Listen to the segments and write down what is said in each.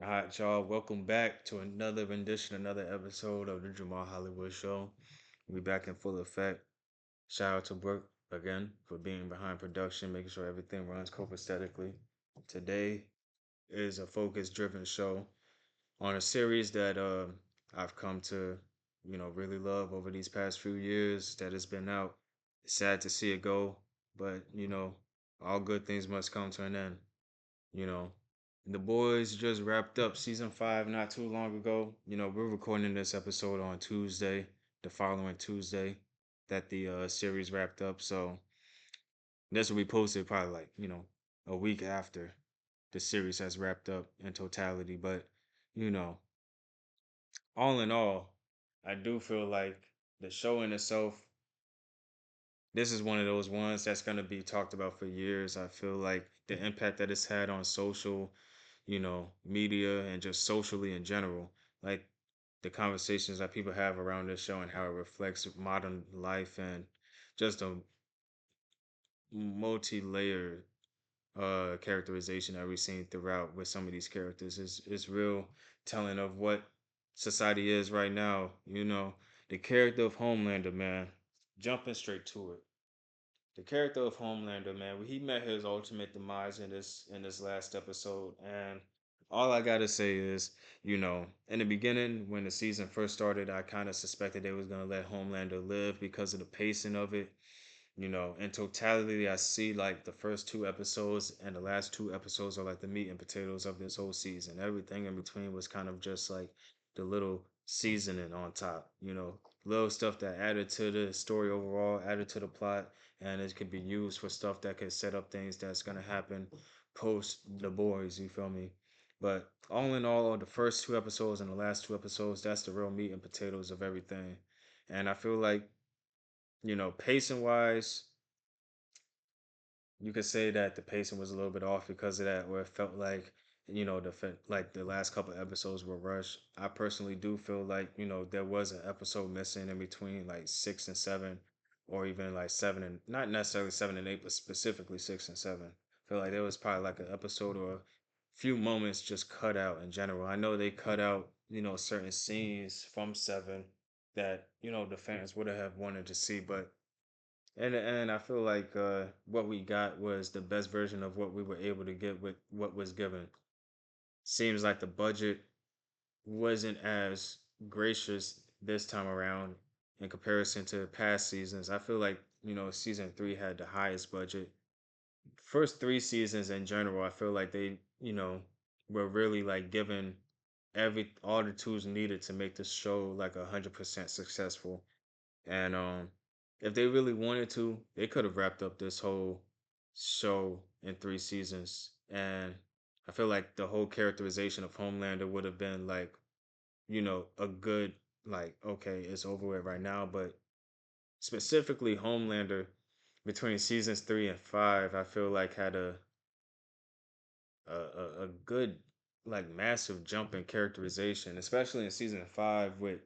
All right, y'all. Welcome back to another rendition, another episode of the Jamal Hollywood Show. We back in full effect. Shout out to Brooke again for being behind production, making sure everything runs copacetically. Today is a focus-driven show on a series that I've come to, really love over these past few years that has been out. It's sad to see it go, but all good things must come to an end. You know, the boys just wrapped up season five not too long ago. We're recording this episode on Tuesday, the following Tuesday that the series wrapped up. So this will be posted probably like, a week after the series has wrapped up in totality. But, you know, all in all, I do feel like the show in itself, this is one of those ones that's going to be talked about for years. I feel like the impact that it's had on social media and just socially in general. Like the conversations that people have around this show and how it reflects modern life and just a multi-layered characterization that we've seen throughout with some of these characters is real telling of what society is right now. The character of Homelander, man, jumping straight to it. The character of Homelander, man, he met his ultimate demise in this last episode, and all I gotta say is, in the beginning when the season first started, I kind of suspected they was gonna let Homelander live because of the pacing of it. In totality, I see like the first two episodes and the last two episodes are like the meat and potatoes of this whole season. Everything in between was kind of just like the little seasoning on top, little stuff that added to the story overall, added to the plot, and it could be used for stuff that could set up things that's gonna happen post the boys, you feel me? But all in all, the first two episodes and the last two episodes, that's the real meat and potatoes of everything. And I feel like, pacing wise, you could say that the pacing was a little bit off because of that, where it felt like, like the last couple episodes were rushed. I personally do feel like, there was an episode missing in between like six and seven, or even like seven and not necessarily seven and eight, but specifically six and seven. I feel like there was probably like an episode or a few moments just cut out in general. I know they cut out, certain scenes from seven that, the fans would have wanted to see, but and I feel like what we got was the best version of what we were able to get with what was given. Seems like the budget wasn't as gracious this time around in comparison to past seasons. I feel like, season three had the highest budget. First three seasons in general, I feel like they, were really like given every all the tools needed to make the show like 100% successful. And if they really wanted to, they could have wrapped up this whole show in three seasons. And I feel like the whole characterization of Homelander would have been like, a good like, okay, it's over with right now. But specifically Homelander between seasons three and five, I feel like had a good like massive jump in characterization, especially in season five with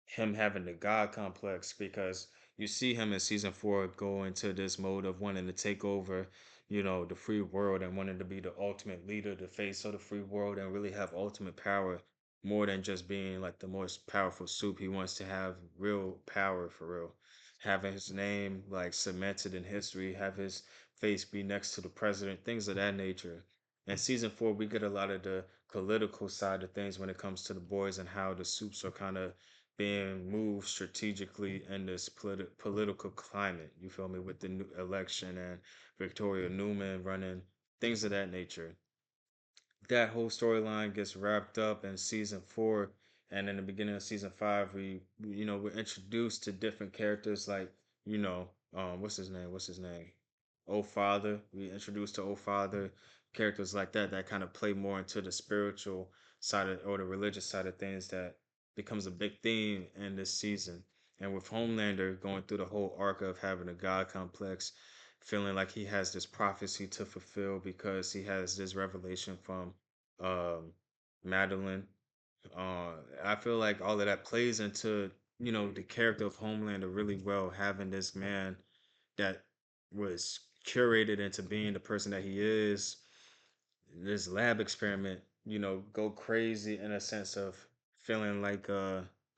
him having the God complex because you see him in season four go into this mode of wanting to take over, the free world and wanting to be the ultimate leader, the face of the free world, and really have ultimate power more than just being like the most powerful soup. He wants to have real power for real. Having his name like cemented in history, have his face be next to the president, things of that nature. In season four, we get a lot of the political side of things when it comes to the boys and how the soups are kind of being moved strategically in this political climate. You feel me? With the new election and Victoria Newman running, things of that nature. That whole storyline gets wrapped up in season four, and in the beginning of season five, we're introduced to different characters like what's his name? What's his name? Oh Father. We introduced to Oh Father, characters like that kind of play more into the spiritual side of, or the religious side of things that becomes a big theme in this season. And with Homelander going through the whole arc of having a God complex, feeling like he has this prophecy to fulfill because he has this revelation from um, Madeline. Uh, I feel like all of that plays into the character of Homelander really well, having this man that was curated into being the person that he is, this lab experiment, go crazy in a sense of feeling like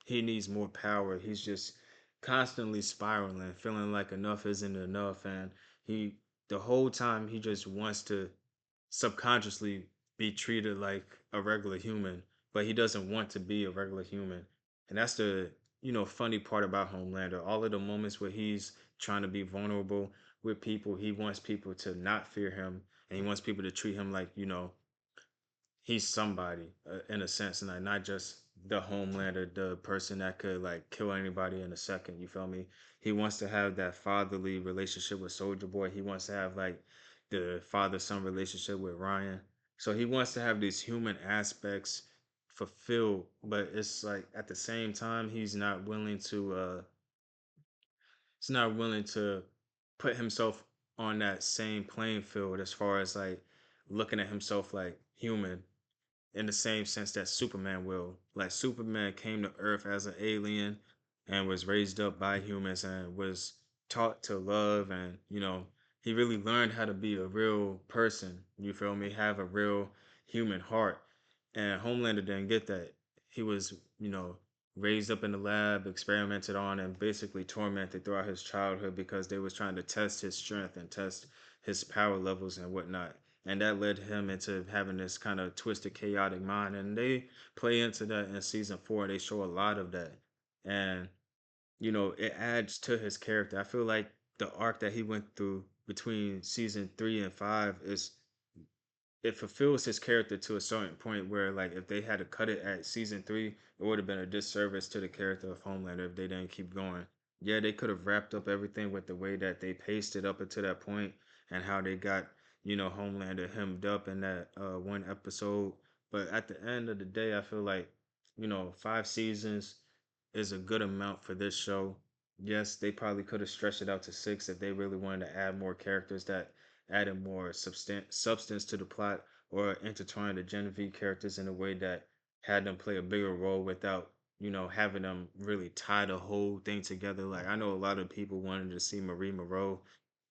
he needs more power. He's just constantly spiraling, feeling like enough isn't enough, and he the whole time he just wants to subconsciously be treated like a regular human, but he doesn't want to be a regular human. And that's the, funny part about Homelander. All of the moments where he's trying to be vulnerable with people, he wants people to not fear him and he wants people to treat him like, he's somebody in a sense, and like not just the Homelander, the person that could like kill anybody in a second. You feel me? He wants to have that fatherly relationship with Soldier Boy. He wants to have like the father son relationship with Ryan. So he wants to have these human aspects fulfilled, but it's like at the same time he's not willing to put himself on that same playing field as far as like looking at himself like human in the same sense that Superman will. Like Superman came to Earth as an alien and was raised up by humans and was taught to love, and he really learned how to be a real person. You feel me? Have a real human heart. And Homelander didn't get that. He was, raised up in the lab, experimented on, and basically tormented throughout his childhood because they was trying to test his strength and test his power levels and whatnot, and that led him into having this kind of twisted, chaotic mind. And they play into that in season four. They show a lot of that, and it adds to his character. I feel like the arc that he went through between season 3 and 5 is it fulfills his character to a certain point where like if they had to cut it at season 3, it would have been a disservice to the character of Homelander if they didn't keep going. Yeah, they could have wrapped up everything with the way that they paced it up until that point and how they got Homelander hemmed up in that one episode. But at the end of the day, I feel like 5 seasons is a good amount for this show. Yes, they probably could have stretched it out to 6 if they really wanted to add more characters that added more substance to the plot, or intertwine the Genevieve characters in a way that had them play a bigger role without, having them really tie the whole thing together. Like I know a lot of people wanted to see Marie Moreau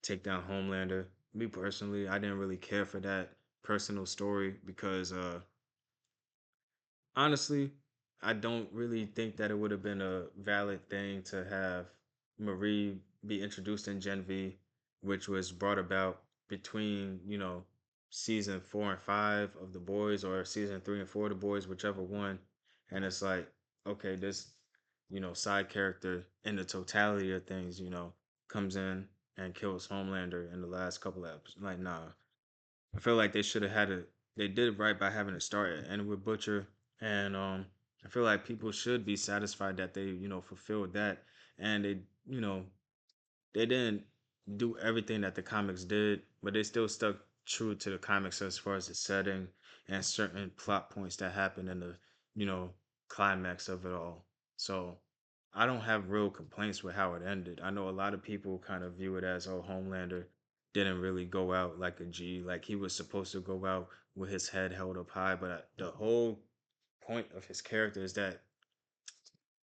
take down Homelander. Me personally, I didn't really care for that personal story because honestly, I don't really think that it would have been a valid thing to have Marie be introduced in Gen V, which was brought about between, season 4 and 5 of The Boys or season 3 and 4 of The Boys, whichever one. And it's like, okay, this, side character in the totality of things, comes in and kills Homelander in the last couple of episodes. Like, nah, I feel like they should have had it. They did right by having it start and end with Butcher, and I feel like people should be satisfied that they fulfilled that, and you know they didn't do everything that the comics did, but they still stuck true to the comics as far as the setting and certain plot points that happened in the you know climax of it all. So I don't have real complaints with how it ended. I know a lot of people kind of view it as, oh, Homelander didn't really go out like a G, like he was supposed to go out with his head held up high. But the whole point of his character is that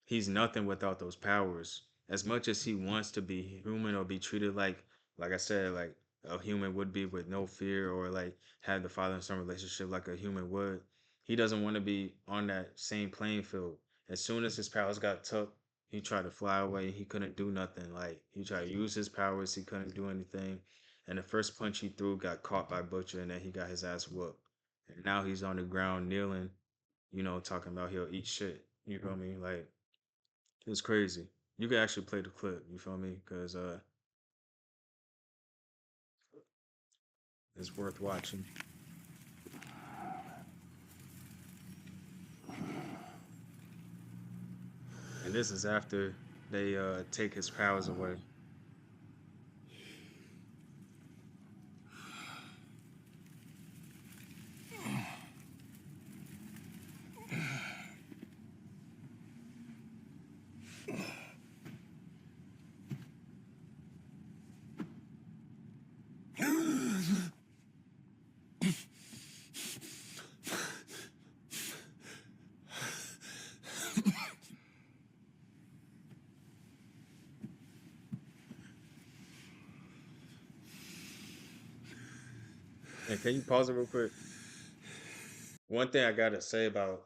he's nothing without those powers. As much as he wants to be human or be treated like I said, like a human would be with no fear, or like have the father and son relationship like a human would, he doesn't want to be on that same playing field. As soon as his powers got took, he tried to fly away. He couldn't do nothing. Like he tried to use his powers, he couldn't do anything. And the first punch he threw got caught by Butcher, and then he got his ass whooped. And now he's on the ground kneeling, talking about he'll eat shit. You feel me? Like it's crazy. You can actually play the clip. You feel me? Because it's worth watching. And this is after they take his powers away. And can you pause it real quick? one thing I gotta say about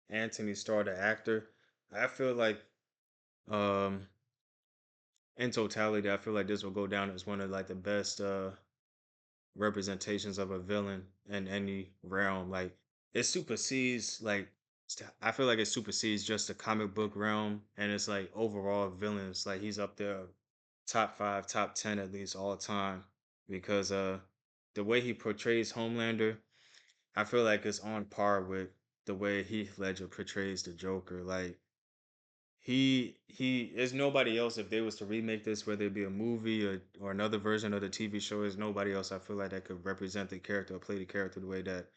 Anthony Starr, the actor, I feel like um in totality, I feel like this will go down as one of like the best representations of a villain in any realm. Like it supersedes I feel like it supersedes just the comic book realm and it's like overall villains. Like he's up there top five, top 10 at least all time. Because the way he portrays Homelander, I feel like it's on par with the way Heath Ledger portrays the Joker. Like he there's nobody else if they was to remake this, whether it be a movie or another version of the TV show, there's nobody else I feel like that could represent the character or play the character the way that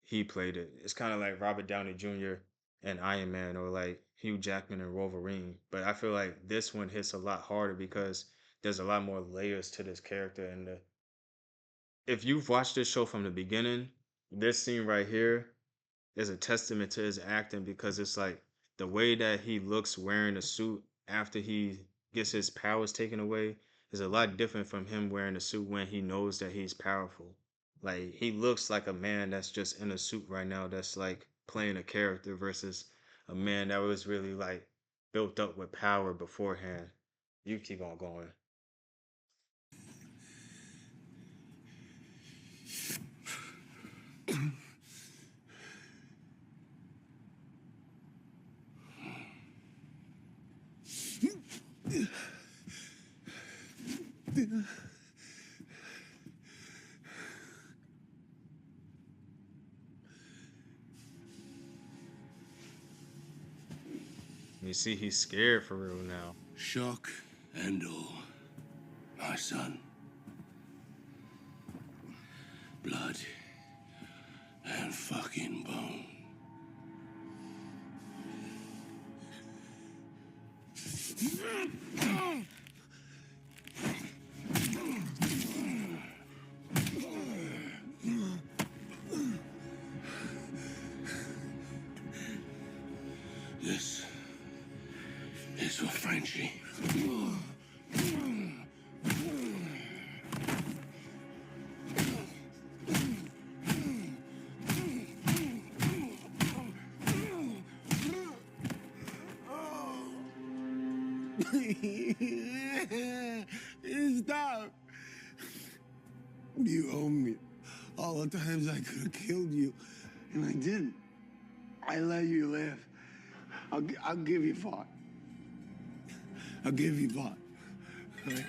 he played it. It's kind of like Robert Downey Jr. and Iron Man or like Hugh Jackman and Wolverine. But I feel like this one hits a lot harder because there's a lot more layers to this character. And if you've watched this show from the beginning, this scene right here is a testament to his acting because it's like the way that he looks wearing a suit after he gets his powers taken away is a lot different from him wearing a suit when he knows that he's powerful. Like he looks like a man that's just in a suit right now that's like playing a character versus a man that was really like built up with power beforehand. You keep on going. You see, he's scared for real now. Shock and awe, my son. Blood and fucking bone. This is for Frenchie. Stop! You owe me. All the times I could have killed you, and I didn't. I let you live. I'll give you five. I'll give you five. Right?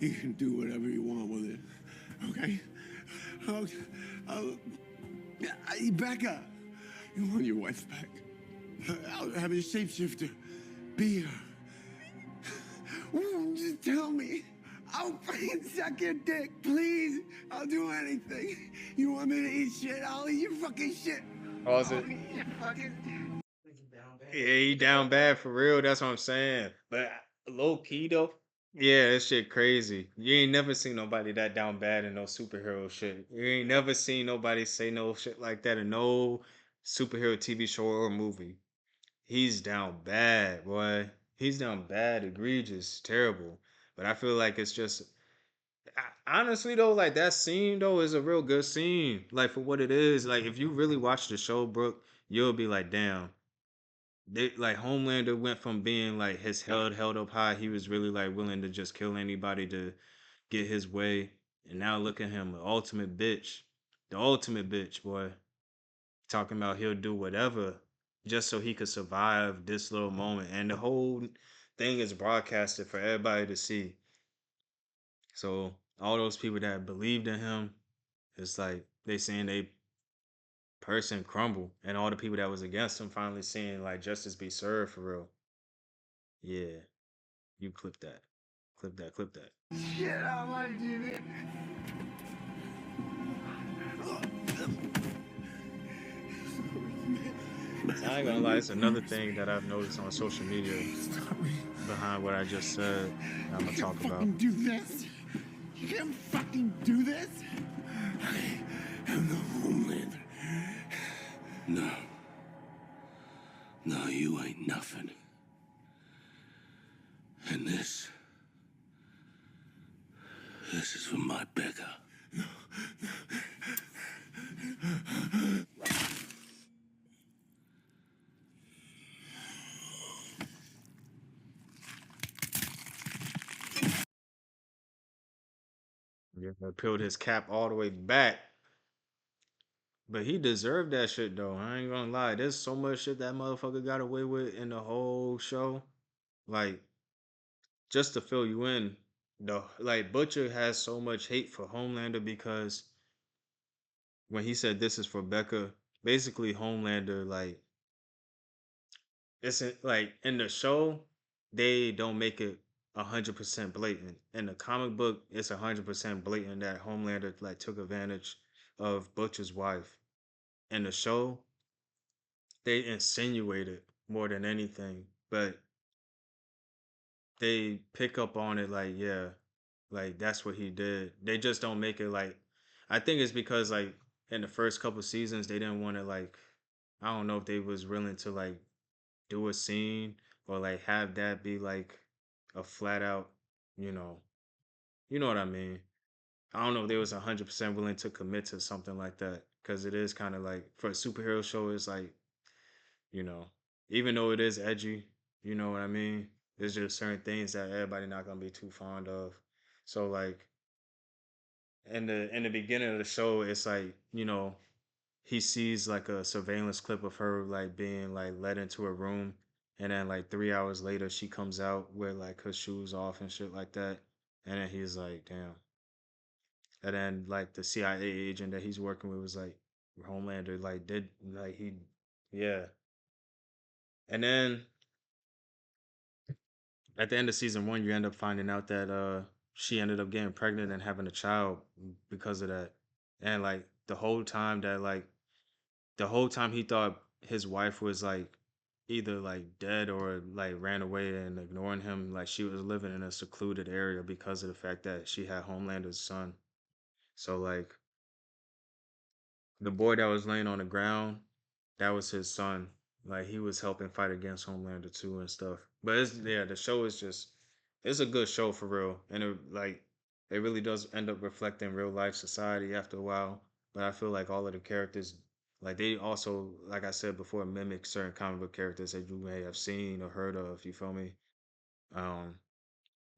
You can do whatever you want with it. Okay? I'll, Becca, you want your wife back. I'll have a shapeshifter be her. Just tell me. I'll fucking suck your dick, please. I'll do anything. You want me to eat shit? I'll eat your fucking shit. Pause it. I'll eat your fucking... Yeah, he down bad for real. That's what I'm saying. But low key though, yeah, that shit crazy. You ain't never seen nobody that down bad in no superhero shit. You ain't never seen nobody say no shit like that in no superhero TV show or movie. He's down bad, boy. He's down bad, egregious, terrible. But I feel like it's just honestly though, like that scene though is a real good scene. Like for what it is. Like if you really watch the show, Brooke, you'll be like, damn, they like Homelander went from being like his head held up high, he was really like willing to just kill anybody to get his way. And now look at him, the ultimate bitch. The ultimate bitch, boy. Talking about he'll do whatever just so he could survive this little moment. And the whole thing is broadcasted for everybody to see. So all those people that believed in him, it's like they saying they person crumble. And all the people that was against him finally seeing like justice be served for real. Yeah. You clip that. Clip that. Clip that. Shit, I like you. I ain't gonna lie, it's another thing that I've noticed on social media behind what I just said. I'm gonna talk about. Do this. You can't fucking do this. I am the Homelander. No. No, you ain't nothing. And this is for my Becca. peeled his cap all the way back. But he deserved that shit though. I ain't gonna lie. There's so much shit that motherfucker got away with in the whole show. Like, just to fill you in, the like Butcher has so much hate for Homelander because when he said this is for Becca, basically Homelander like it's like in the show they don't make it 100% blatant. In the comic book, it's 100% blatant that Homelander like took advantage of Butcher's wife. In the show, they insinuate it more than anything, but they pick up on it like, yeah, like that's what he did. They just don't make it like I think it's because like in the first couple seasons they didn't want to like I don't know if they was willing to like do a scene or like have that be like a flat out, you know, you know what I mean. I don't know if they was 100% willing to commit to something like that because it is kind of like for a superhero show, it's like you know, even though it is edgy, you know what I mean? There's just certain things that everybody not gonna be too fond of. So like in the beginning of the show, it's like, he sees like a surveillance clip of her like being like led into a room and then like 3 hours later she comes out with like her shoes off and shit like that. And then he's like, damn. And then like the CIA agent that he's working with was like Homelander like did like he yeah. And then at the end of season one, you end up finding out that she ended up getting pregnant and having a child because of that. And like the whole time he thought his wife was like either like dead or like ran away and ignoring him, like she was living in a secluded area because of the fact that she had Homelander's son. So like the boy that was laying on the ground, that was his son. Like he was helping fight against Homelander too and stuff. But it's yeah, the show is just it's a good show for real. And it really does end up reflecting real life society after a while. But I feel like all of the characters like they also, like I said before, mimic certain comic book characters that you may have seen or heard of, you feel me? Um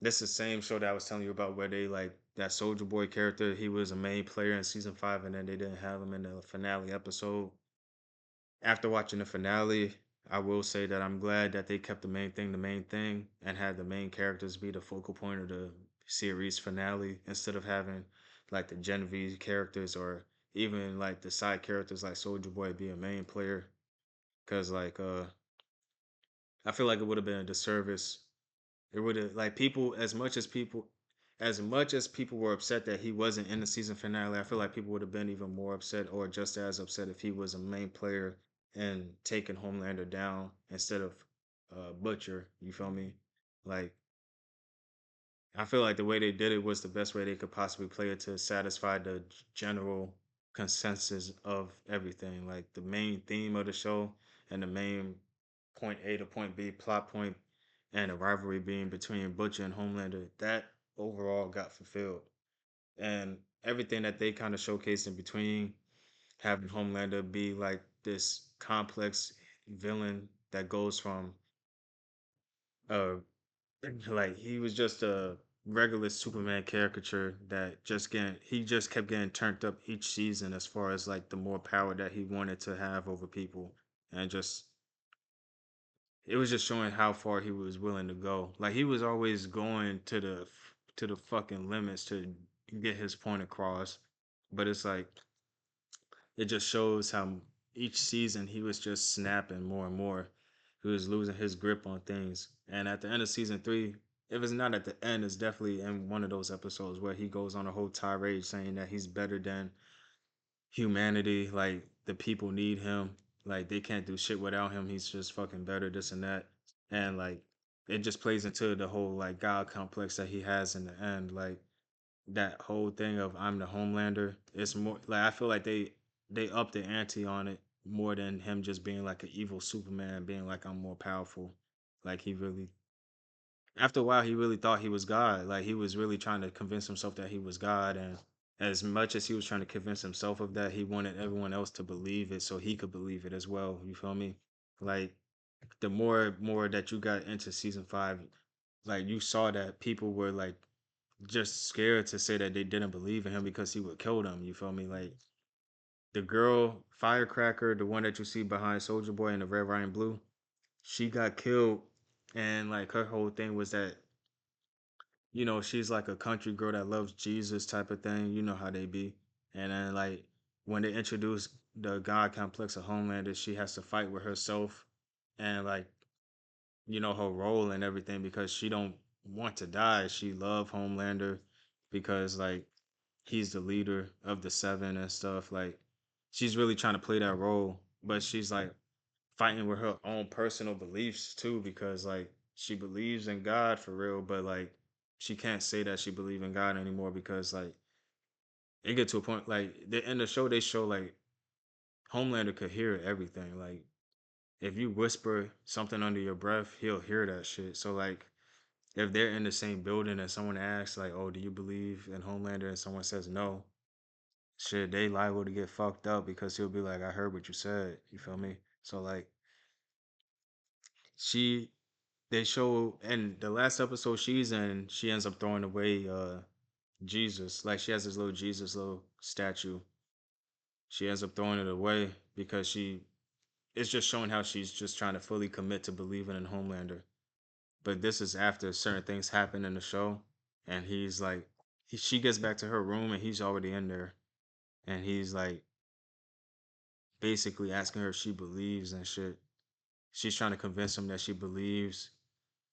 this is the same show that I was telling you about where they like that Soldier Boy character, he was a main player in season five and then they didn't have him in the finale episode. After watching the finale, I will say that I'm glad that they kept the main thing, and had the main characters be the focal point of the series finale instead of having like the Genevieve characters or even like the side characters like Soldier Boy be a main player. Cause like I feel like it would have been a disservice. It would have like people as much as people were upset that he wasn't in the season finale, I feel like people would have been even more upset or just as upset if he was a main player and taking Homelander down instead of Butcher. You feel me? Like I feel like the way they did it was the best way they could possibly play it to satisfy the general consensus of everything. Like the main theme of the show and the main point A to point B plot point and the rivalry being between Butcher and Homelander, that overall got fulfilled. And everything that they kind of showcased in between, having Homelander be like this complex villain that goes from uh like he was just a regular Superman caricature that he just kept getting turned up each season as far as like the more power that he wanted to have over people and just it was just showing how far he was willing to go. Like he was always going to the fucking limits to get his point across. But it's like it just shows how each season he was just snapping more and more. He was losing his grip on things. And at the end of season three, if it's not at the end, it's definitely in one of those episodes where he goes on a whole tirade saying that he's better than humanity. Like the people need him. Like they can't do shit without him. He's just fucking better, this and that. And like it just plays into the whole like God complex that he has in the end. Like that whole thing of I'm the Homelander. It's more like I feel like they up the ante on it more than him just being like an evil Superman, being like I'm more powerful. Like he really after a while he really thought he was God. Like he was really trying to convince himself that he was God and as much as he was trying to convince himself of that, he wanted everyone else to believe it so he could believe it as well. You feel me? Like the more that you got into season five, like you saw that people were like just scared to say that they didn't believe in him because he would kill them. You feel me? Like the girl Firecracker, the one that you see behind Soldier Boy in the Red, White, and Blue, she got killed, and like her whole thing was that she's like a country girl that loves Jesus type of thing. You know how they be, and then like when they introduce the God complex of Homelander, she has to fight with herself, and like her role and everything because she don't want to die. She love Homelander because like he's the leader of the seven and stuff. Like she's really trying to play that role, but she's like fighting with her own personal beliefs too because like she believes in God for real, but like she can't say that she believe in God anymore because like it get to a point like in the show they show like Homelander could hear everything. Like if you whisper something under your breath, he'll hear that shit. So like if they're in the same building and someone asks like, "Oh, do you believe in Homelander?" and someone says no, shit, they liable to get fucked up because he'll be like, "I heard what you said." You feel me? So like she they show in the last episode she's in, she ends up throwing away Jesus. Like she has this little Jesus little statue. She ends up throwing it away because she it's just showing how she's just trying to fully commit to believing in Homelander. But this is after certain things happen in the show, and he's like, she gets back to her room and he's already in there, and he's like basically asking her if she believes and shit. She's trying to convince him that she believes,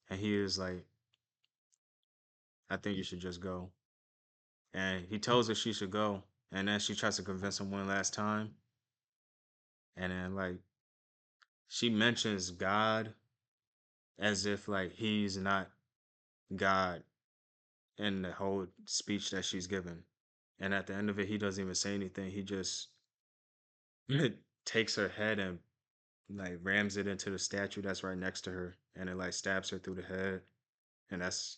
and he is like, I think you should just go. And he tells her she should go, and then she tries to convince him one last time, and then like she mentions God as if like he's not God in the whole speech that she's given. And at the end of it, he doesn't even say anything. He just takes her head and like rams it into the statue that's right next to her, and it like stabs her through the head. And that's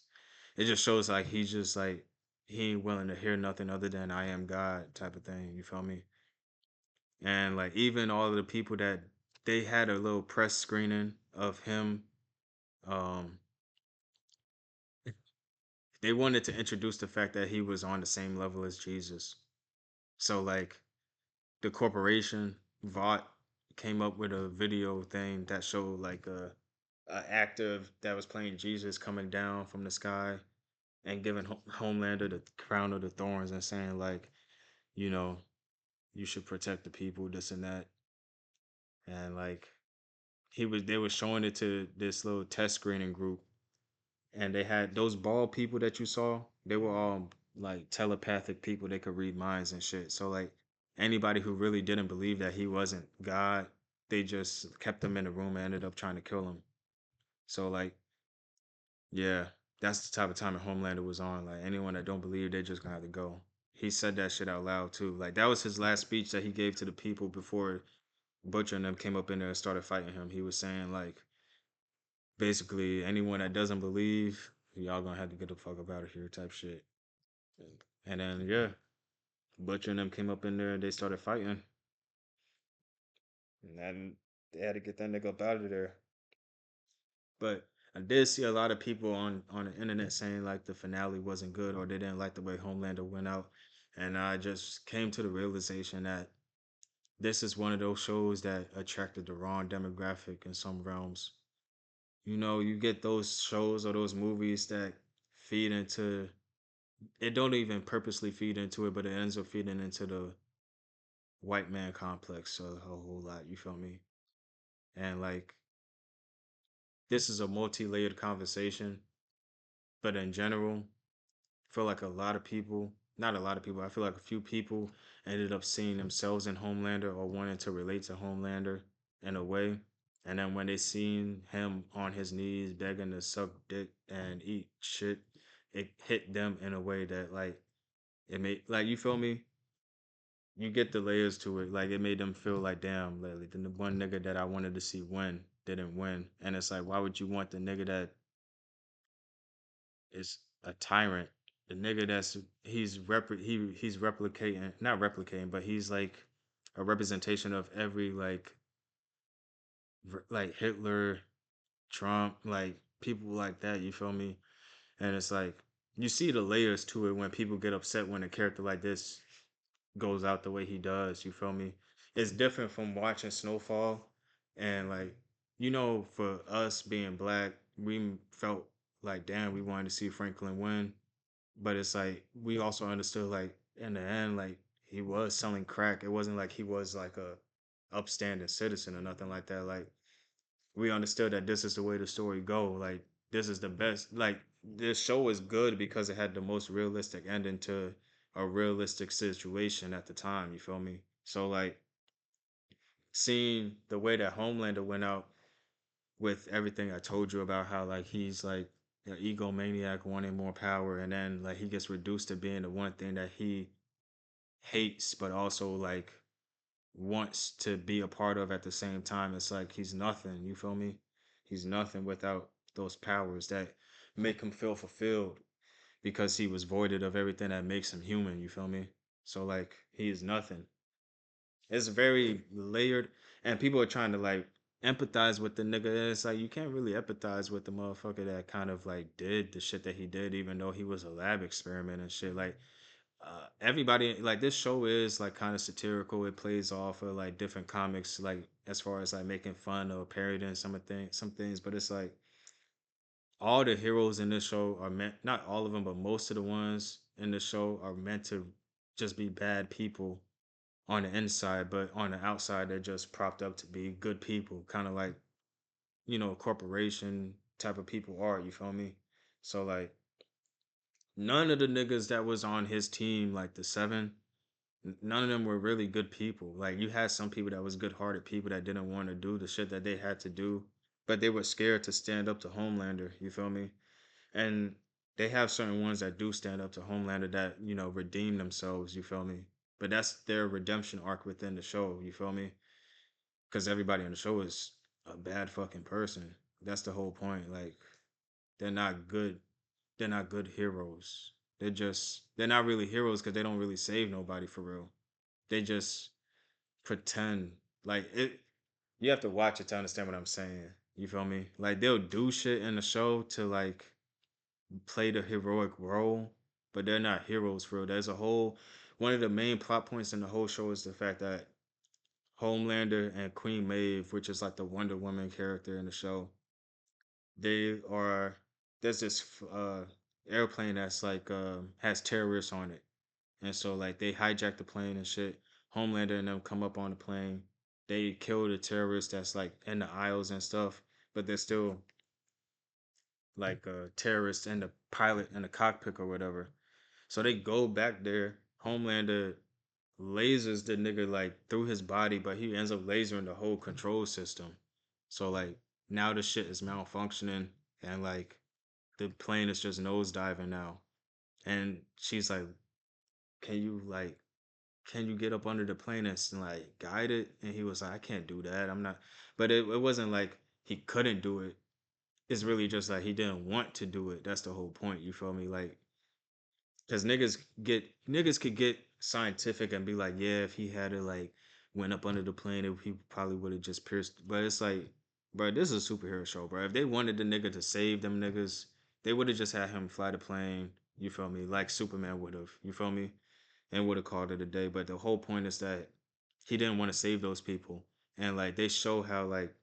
it. Just shows like he's just like he ain't willing to hear nothing other than "I am God" type of thing. You feel me? And like even all of the people that they had a little press screening of him. Um, they wanted to introduce the fact that he was on the same level as Jesus. So like the corporation Vought came up with a video thing that showed like a actor that was playing Jesus coming down from the sky and giving Homelander the crown of the thorns and saying like, you know, you should protect the people, this and that. And like they were showing it to this little test screening group, and they had those bald people that you saw. They were all like telepathic people. They could read minds and shit. So like anybody who really didn't believe that he wasn't God, they just kept him in the room and ended up trying to kill him. So like, yeah, that's the type of time that Homelander was on. Like anyone that don't believe, they just gonna have to go. He said that shit out loud too. Like that was his last speech that he gave to the people before Butcher and them came up in there and started fighting him. He was saying like basically anyone that doesn't believe, y'all gonna have to get the fuck up out of here type shit. And then yeah, Butcher and them came up in there and they started fighting. And then they had to get that nigga up out of there. But I did see a lot of people on the internet saying like the finale wasn't good or they didn't like the way Homelander went out. And I just came to the realization that this is one of those shows that attracted the wrong demographic in some realms. You get those shows or those movies that feed into it don't even purposely feed into it, but it ends up feeding into the white man complex a whole lot. You feel me? And like this is a multi-layered conversation, but in general, I feel like a lot of people, not a lot of people, I feel like a few people ended up seeing themselves in Homelander or wanting to relate to Homelander in a way. And then when they seen him on his knees begging to suck dick and eat shit, it hit them in a way that like it made like you feel me? You get the layers to it. Like it made them feel like damn, like the one nigga that I wanted to see win didn't win. And it's like, why would you want the nigga that is a tyrant? The nigga that's he's replicating not replicating, but he's like a representation of every like Hitler, Trump, like people like that, you feel me? And it's like you see the layers to it when people get upset when a character like this goes out the way he does. You feel me? It's different from watching Snowfall, and like for us being black, we felt like damn, we wanted to see Franklin win, but it's like we also understood like in the end, like he was selling crack. It wasn't like he was like a upstanding citizen or nothing like that. Like we understood that this is the way the story go. Like this is the best. Like this show is good because it had the most realistic ending to a realistic situation at the time. You feel me? So like seeing the way that Homelander went out with everything I told you about how like he's like an egomaniac wanting more power, and then like he gets reduced to being the one thing that he hates but also like wants to be a part of at the same time. It's like he's nothing, you feel me? He's nothing without those powers that make him feel fulfilled because he was voided of everything that makes him human, you feel me? So like he is nothing. It's very layered, and people are trying to like empathize with the nigga. And it's like you can't really empathize with the motherfucker that kind of like did the shit that he did, even though he was a lab experiment and shit. Like everybody, like this show is like kind of satirical. It plays off of like different comics, like as far as like making fun or parodying some things. But it's like all the heroes in this show are meant, not all of them, but most of the ones in the show are meant to just be bad people on the inside, but on the outside they're just propped up to be good people, kind of like corporation type of people are. You feel me? So like none of the niggas that was on his team, like the seven, none of them were really good people. Like you had some people that was good-hearted people that didn't want to do the shit that they had to do, but they were scared to stand up to Homelander. You feel me? And they have certain ones that do stand up to Homelander that redeem themselves. You feel me? But that's their redemption arc within the show. You feel me? Because everybody on the show is a bad fucking person. That's the whole point. Like they're not good. They're not good heroes. They're not really heroes because they don't really save nobody for real. They just pretend like it. You have to watch it to understand what I'm saying. You feel me? Like they'll do shit in the show to like play the heroic role, but they're not heroes for real. There's a whole one of the main plot points in the whole show is the fact that Homelander and Queen Maeve, which is like the Wonder Woman character in the show, they are there's this airplane that's like has terrorists on it, and so like they hijack the plane and shit. Homelander and them come up on the plane. They kill the terrorists that's like in the aisles and stuff, but they're still like terrorists in the pilot in the cockpit or whatever. So they go back there. Homelander lasers the nigga like through his body, but he ends up lasering the whole control system. So like now the shit is malfunctioning, and like the plane is just nosediving now. And she's like, "Can you like can you get up under the plane and like guide it?" And he was like, "I can't do that. I'm not." But it wasn't like he couldn't do it. It's really just like he didn't want to do it. That's the whole point. You feel me? Like because niggas could get scientific and be like, yeah, if he had to like went up under the plane, he probably would have just pierced. But it's like, bro, this is a superhero show, bro. If they wanted the nigga to save them niggas, they would have just had him fly the plane. You feel me? Like Superman would have. You feel me? And would have called it a day. But the whole point is that he didn't want to save those people, and like they show how like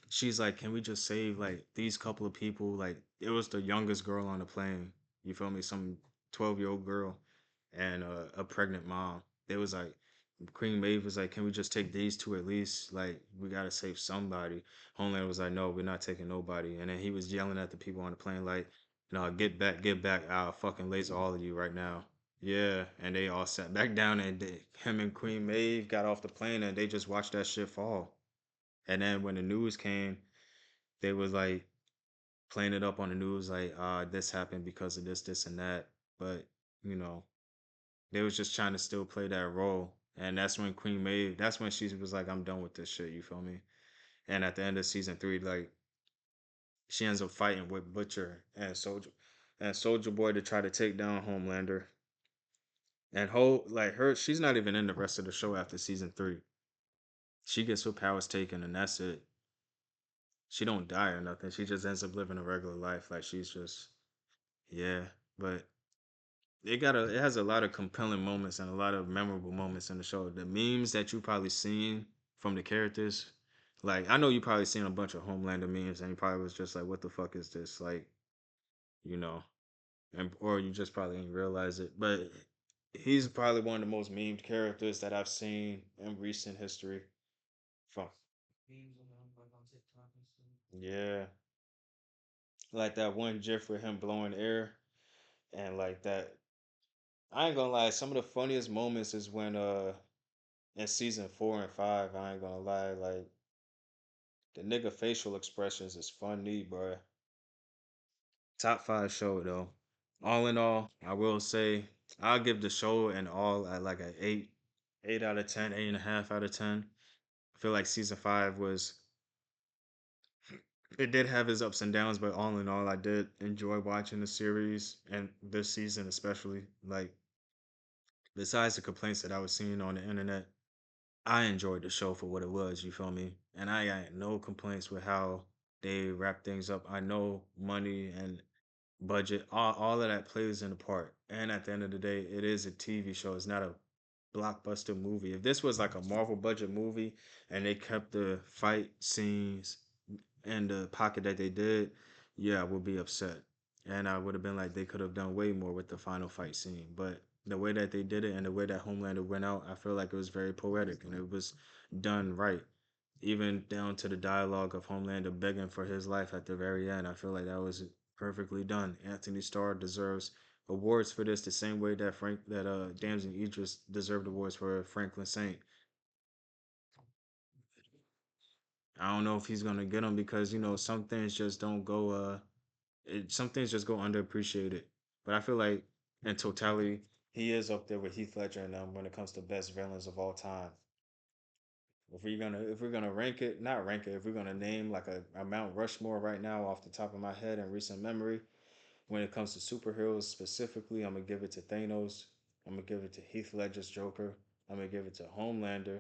she's like, "Can we just save like these couple of people?" Like it was the youngest girl on the plane. You feel me? Some 12-year-old girl and a pregnant mom. It was like Queen Maeve was like, "Can we just take these two at least? Like we gotta save somebody." Homelander was like, "No, we're not taking nobody." And then he was yelling at the people on the plane like, "No, get back! I'll fucking laser all of you right now." Yeah, and they all sat back down, and him and Queen Maeve got off the plane, and they just watched that shit fall. And then when the news came, they was like playing it up on the news like, this happened because of this, and that. But, you know, they was just trying to still play that role. And that's when that's when she was like, I'm done with this shit, you feel me? And at the end of season 3, like, she ends up fighting with Butcher and Soldier Boy to try to take down Homelander. And she's not even in the rest of the show after season 3. She gets her powers taken and that's it. She don't die or nothing. She just ends up living a regular life. Like she's just Yeah, but it has a lot of compelling moments and a lot of memorable moments in the show. The memes that you probably seen from the characters, like I know you probably seen a bunch of Homelander memes and you probably was just like, what the fuck is this? Like, you know, and or you just probably didn't realize it. But he's probably one of the most memed characters that I've seen in recent history. From yeah, like that one GIF with him blowing air and like that. I ain't gonna lie, some of the funniest moments is when in season 4 and 5. I ain't gonna lie, like the nigga facial expressions is funny, bro. Top 5 show though. All in all, I will say I'll give the show an all at like an 8 out of 10, 8.5 out of 10. I feel like season 5 was it did have its ups and downs, but all in all, I did enjoy watching the series and this season especially. Like besides the complaints that I was seeing on the internet, I enjoyed the show for what it was, you feel me? And I got no complaints with how they wrap things up. I know money and budget, all of that plays in a part. And at the end of the day, it is a TV show. It's not a blockbuster movie. If this was like a Marvel budget movie and they kept the fight scenes in the pocket that they did, yeah, I would be upset. And I would have been like, they could have done way more with the final fight scene. But the way that they did it and the way that Homelander went out, I feel like it was very poetic and it was done right. Even down to the dialogue of Homelander begging for his life at the very end. I feel like that was perfectly done. Anthony Starr deserves awards for this the same way that Damson Idris deserved awards for Franklin Saint. I don't know if he's gonna get them because some things just don't go. Some things just go underappreciated. But I feel like in totality, he is up there with Heath Ledger and when it comes to best villains of all time. If we're gonna rank it, not rank it, if we're gonna name like a Mount Rushmore right now off the top of my head in recent memory, when it comes to superheroes specifically, I'm gonna give it to Thanos. I'm gonna give it to Heath Ledger's Joker. I'm gonna give it to Homelander,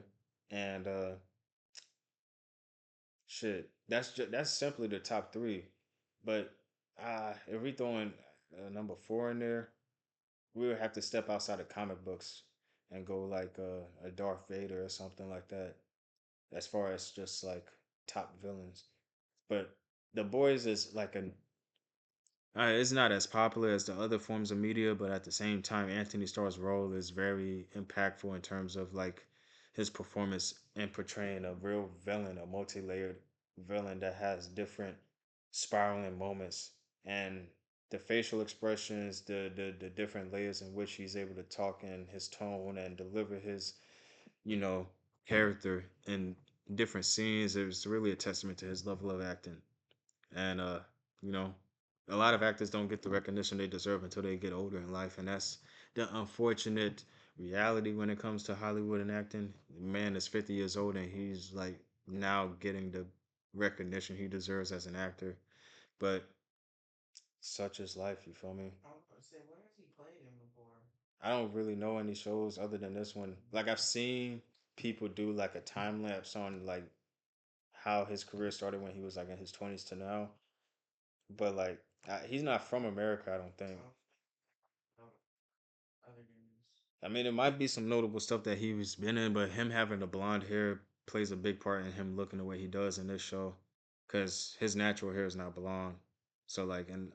and shit. That's simply the top three. But if we throwing number 4 in there, we would have to step outside of comic books and go like a Darth Vader or something like that. As far as just like top villains, but the boys is like an it's not as popular as the other forms of media, but at the same time, Anthony Starr's role is very impactful in terms of like his performance in portraying a real villain, a multi-layered villain that has different spiraling moments and the facial expressions, the different layers in which he's able to talk in his tone and deliver his, you know, character in different scenes. It was really a testament to his level of acting. And you know, a lot of actors don't get the recognition they deserve until they get older in life, and that's the unfortunate reality when it comes to Hollywood and acting. The man is 50 years old and he's like now getting the recognition he deserves as an actor. But such is life, you feel me? I don't really know any shows other than this one. Like I've seen people do like a time lapse on like how his career started when he was like in his 20s to now. But like he's not from America, I don't think. I mean, it might be some notable stuff that he was been in, but him having the blonde hair plays a big part in him looking the way he does in this show, because his natural hair is not blonde. So like, in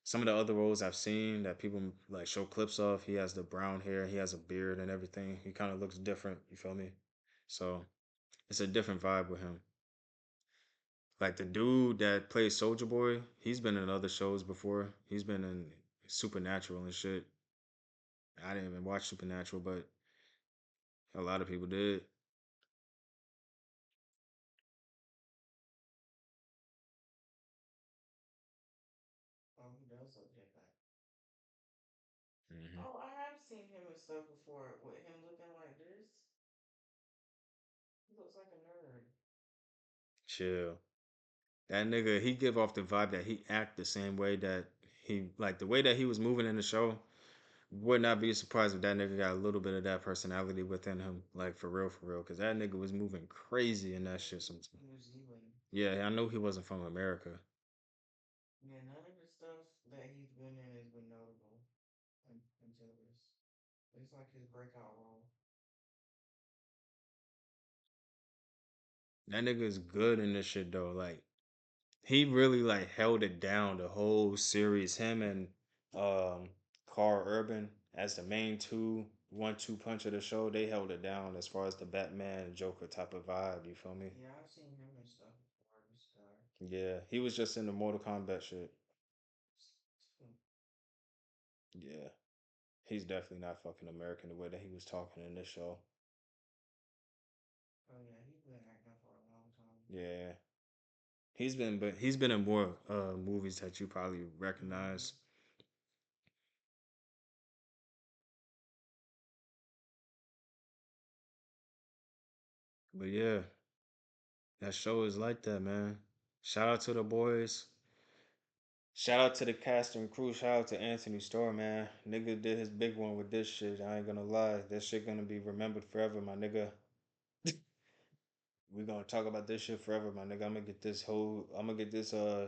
some of the other roles I've seen that people like show clips of, he has the brown hair, he has a beard and everything. He kind of looks different. You feel me? So it's a different vibe with him. Like the dude that plays Soldier Boy, he's been in other shows before. He's been in Supernatural and shit. I didn't even watch Supernatural, but a lot of people did. Hmm. Chill. That nigga, he give off the vibe that he act the same way that he like the way that he was moving in the show. Would not be surprised if that nigga got a little bit of that personality within him, like for real, because that nigga was moving crazy in that shit. Sometimes. Yeah, I know he wasn't from America. that he's been in has been notable until this. It's like his breakout role. That nigga is good in this shit though. Like he really like held it down the whole series. Him and um Carl Urban as the main one-two punch of the show. They held it down as far as the Batman Joker type of vibe. You feel me? Yeah, I've seen him and stuff before. This guy. Yeah, he was just in the Mortal Kombat shit. Yeah, he's definitely not fucking American the way that he was talking in this show. Oh yeah, he's been acting for a long time. Yeah, he's been in more movies that you probably Mm-hmm. recognize. But yeah, that show is like that, man. Shout out to the boys. Shout out to the cast and crew. Shout out to Anthony Starr, man. Nigga did his big one with this shit. I ain't gonna lie. That shit gonna be remembered forever, my nigga. We gonna talk about this shit forever, my nigga. I'm gonna get this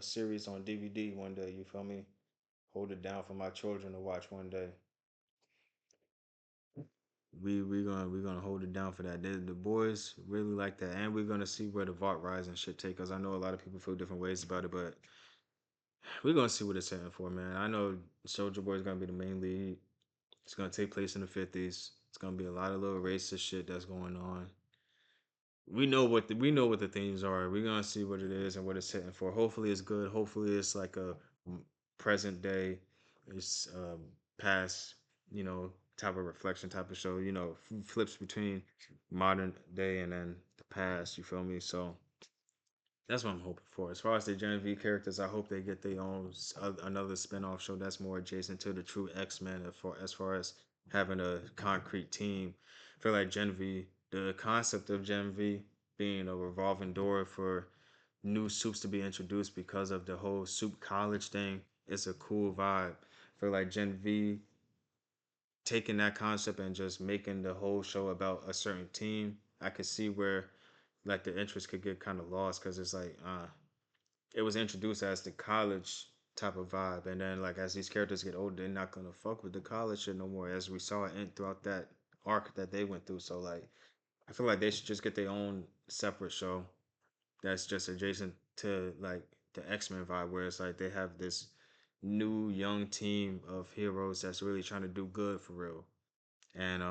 series on DVD one day, you feel me? Hold it down for my children to watch one day. We gonna hold it down for that. The boys really like that, and we're gonna see where the Vault Rising shit take us. I know a lot of people feel different ways about it, but we're gonna see what it's heading for, man. I know Soldier Boy is gonna be the main lead. It's gonna take place in the 50s. It's gonna be a lot of little racist shit that's going on. We know what the themes are. We're gonna see what it is and what it's hitting for. Hopefully it's good. Hopefully it's like a present day, it's past, type of reflection type of show. Flips between modern day and then the past. You feel me? So that's what I'm hoping for. As far as the Gen V characters, I hope they get their own another spinoff show that's more adjacent to the true X Men. As far as having a concrete team, I feel like Gen V, the concept of Gen V being a revolving door for new soups to be introduced because of the whole soup college thing is a cool vibe. I feel like Gen V taking that concept and just making the whole show about a certain team, I could see where like the interest could get kind of lost because it's like it was introduced as the college type of vibe, and then like as these characters get older, they're not gonna fuck with the college shit no more. As we saw it throughout that arc that they went through, so like I feel like they should just get their own separate show that's just adjacent to like the X Men vibe, where it's like they have this new young team of heroes that's really trying to do good for real. And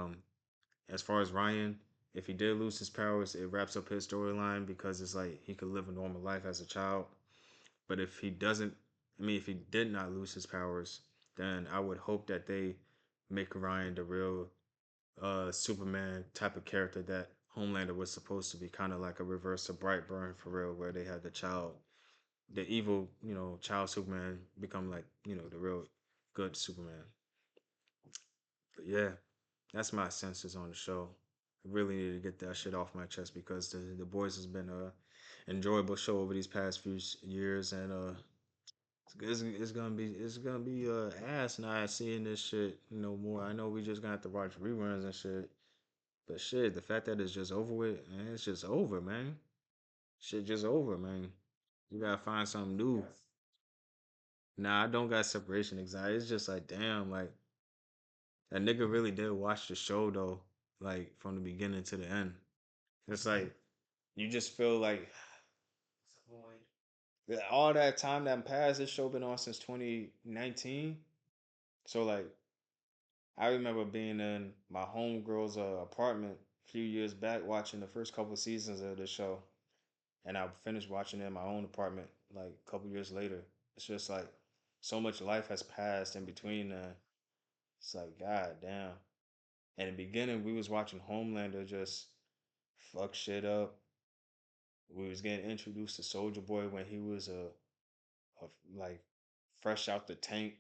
as far as Ryan, if he did lose his powers, it wraps up his storyline because it's like he could live a normal life as a child. But if he doesn't, if he did not lose his powers, then I would hope that they make Ryan the real Superman type of character that Homelander was supposed to be, kind of like a reverse of Brightburn for real, where they had the evil, child Superman become like, the real good Superman. But yeah, that's my senses on the show. I really need to get that shit off my chest because the boys has been a enjoyable show over these past few years, and it's gonna be ass not seeing this shit no more. I know we just gonna have to watch reruns and shit, but shit, the fact that it's just over with, man, it's just over, man. Shit just over, man. You gotta find something new. Nah, I don't got separation anxiety. It's just like, damn, like that nigga really did watch the show though, like from the beginning to the end. It's like you just feel like It's a void. all that time that passed. This show been on since 2019. So like I remember being in my homegirl's apartment a few years back watching the first couple of seasons of the show, and I finished watching it in my own apartment like a couple years later. It's just like so much life has passed in between. It's like god damn. In the beginning, we was watching Homelander just fuck shit up. We was getting introduced to Soldier Boy when he was like fresh out the tank.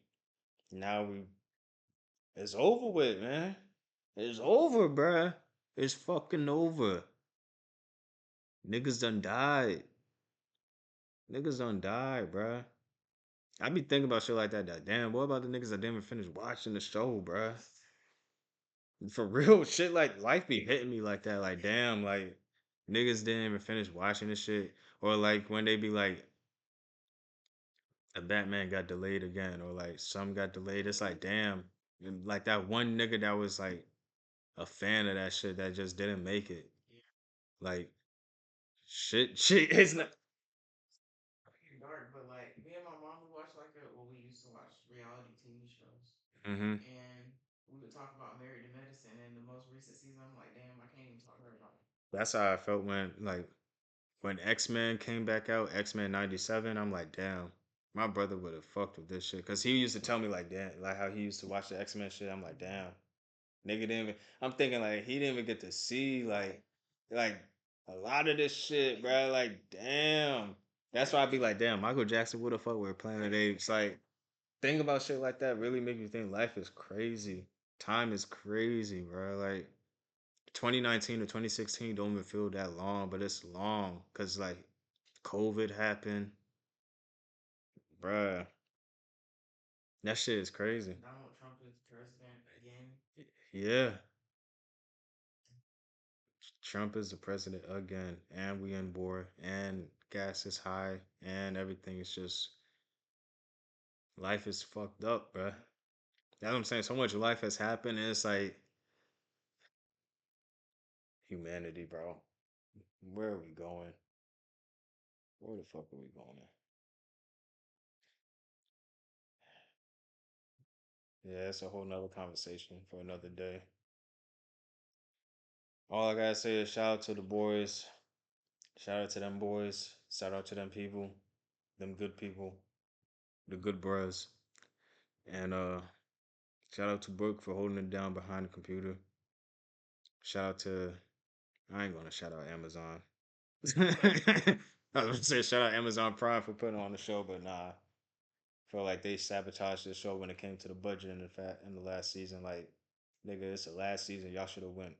Now it's over with, man. It's over, bruh. It's fucking over. Niggas done died. Niggas done died, bruh. I be thinking about shit like that. Damn, what about the niggas that didn't even finish watching the show, bruh? For real, shit like life be hitting me like that. Like, damn, like niggas didn't even finish watching this shit. Or like when they be like, a Batman got delayed again, or like some got delayed. It's like, damn, and, like that one nigga that was like a fan of that shit that just didn't make it. Like shit is not. Fucking dark, but like me and my mom would watch like a well, we used to watch reality TV shows, Hmm. and we would talk about Married to Medicine. And the most recent season, I'm like, damn, I can't even talk to her about it. That's how I felt when X-Men came back out, X-Men 97. I'm like, damn, my brother would have fucked with this shit. Cause he used to tell me like, damn, like how he used to watch the X-Men shit. I'm like, damn, nigga didn't even, I'm thinking like he didn't even get to see like a lot of this shit, bro. Like, damn. That's why I'd be like, damn, Michael Jackson would have fucked with Planet of the Apes. Like, think about shit like that really make you think life is crazy. Time is crazy, bro. Like 2019 to 2016 don't even feel that long, but it's long because like COVID happened, bruh. That shit is crazy. Donald Trump is president again. Yeah, Trump is the president again, and we in war, and gas is high, and everything is just life is fucked up, bruh. That's what I'm saying. So much life has happened, and it's like humanity, bro. Where are we going? Where the fuck are we going? Yeah, it's a whole nother conversation for another day. All I gotta say is shout out to the boys. Shout out to them boys. Shout out to them people. Them good people. The good bros. And shout out to Brooke for holding it down behind the computer. Shout out to I ain't gonna shout out Amazon. I was gonna say shout out Amazon Prime for putting on the show, but nah. Feel like they sabotaged the show when it came to the budget in the last season. Like, nigga, it's the last season. Y'all should have went.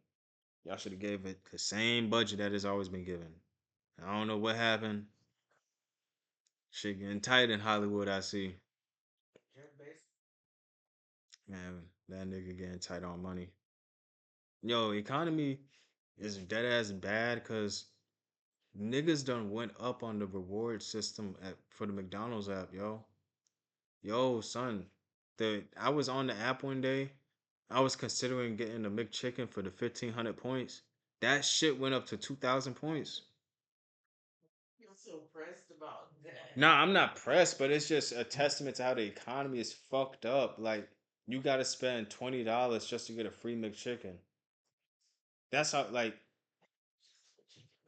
Y'all should have gave it the same budget that has always been given. I don't know what happened. Shit getting tight in Hollywood, I see. Jeff Bezos. Man, that nigga getting tight on money. Yo, economy is dead ass bad because niggas done went up on the reward system for the McDonald's app, yo. Yo, son, the I was on the app one day. I was considering getting the McChicken for the 1,500 points. That shit went up to 2,000 points. You're so pressed about that. Nah, I'm not pressed, but it's just a testament to how the economy is fucked up. Like, you gotta spend $20 just to get a free McChicken. That's how, like,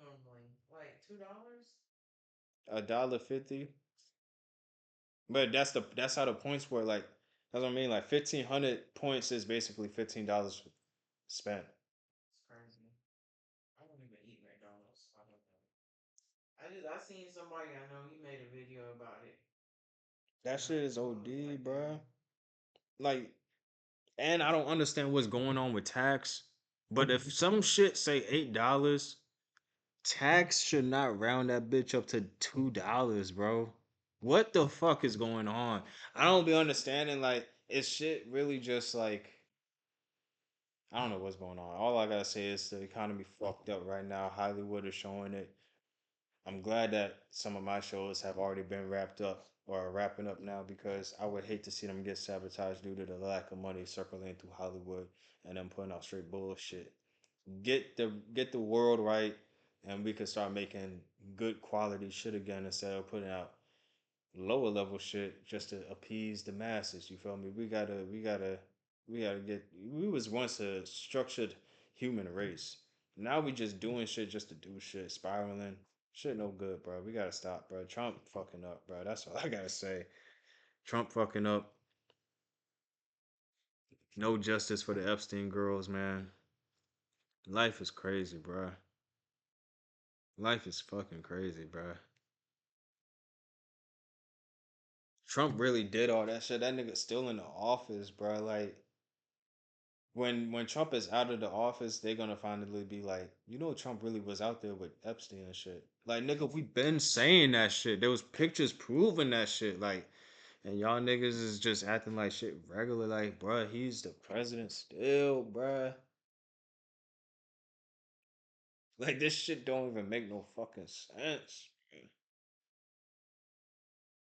Normally, like $2. $1.50. But that's how the points were. Like, that's what I mean. Like, 1,500 points is basically $15 spent. It's crazy. I don't even eat McDonald's. I don't know. I seen somebody I know. He made a video about it, That and shit is I was OD, like, bruh. damn. Like, and I don't understand what's going on with tax. But if some shit say $8, tax should not round that bitch up to $2, bro. What the fuck is going on? I don't be understanding. Like, is shit really just like I don't know what's going on. All I gotta say is the economy fucked up right now. Hollywood is showing it. I'm glad that some of my shows have already been wrapped up or are wrapping up now because I would hate to see them get sabotaged due to the lack of money circulating through Hollywood and them putting out straight bullshit. Get the world right and we can start making good quality shit again instead of putting out lower level shit just to appease the masses. You feel me? We gotta get. We was once a structured human race. Now we just doing shit just to do shit, spiraling. Shit no good, bro. We gotta stop, bro. Trump fucking up, bro. That's all I gotta say. Trump fucking up. No justice for the Epstein girls, man. Life is crazy, bro. Life is fucking crazy, bro. Trump really did all that shit. That nigga still in the office, bro. Like when Trump is out of the office, they're gonna finally be like, you know, Trump really was out there with Epstein and shit. Like, nigga, we been saying that shit. There was pictures proving that shit. Like, and y'all niggas is just acting like shit regular. Like, bruh, he's the president still, bruh. Like, this shit don't even make no fucking sense.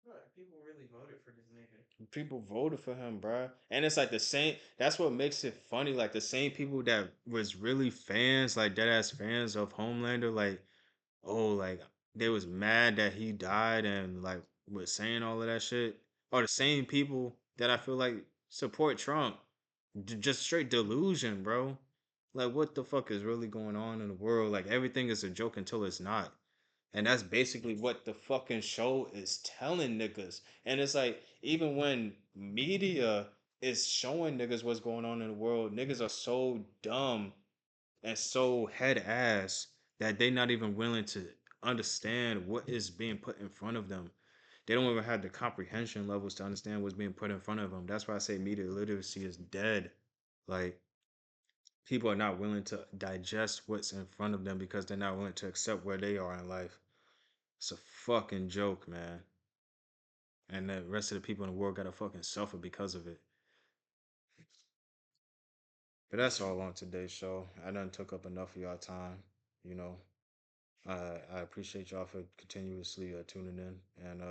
Right. people really voted for this nigga. People voted for him, bruh. And it's like the same. That's what makes it funny. Like the same people that was really fans, like dead ass fans of Homelander, like oh, like they was mad that he died and like was saying all of that shit. Are the same people that I feel like support Trump. Just straight delusion, bro. Like what the fuck is really going on in the world? Like everything is a joke until it's not. And that's basically what the fucking show is telling niggas. And it's like, even when media is showing niggas what's going on in the world, niggas are so dumb and so head ass that they not even willing to understand what is being put in front of them. They don't even have the comprehension levels to understand what's being put in front of them. That's why I say media literacy is dead. Like, people are not willing to digest what's in front of them because they're not willing to accept where they are in life. It's a fucking joke, man. And the rest of the people in the world gotta fucking suffer because of it. But that's all on today's show. I done took up enough of y'all time. You know, I appreciate y'all for continuously tuning in. And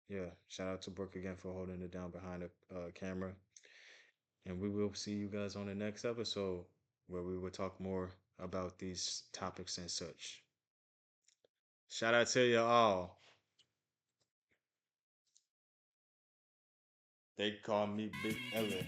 yeah, shout out to Brooke again for holding it down behind the camera. And we will see you guys on the next episode where we will talk more about these topics and such. Shout out to you all. They call me Big Ellie.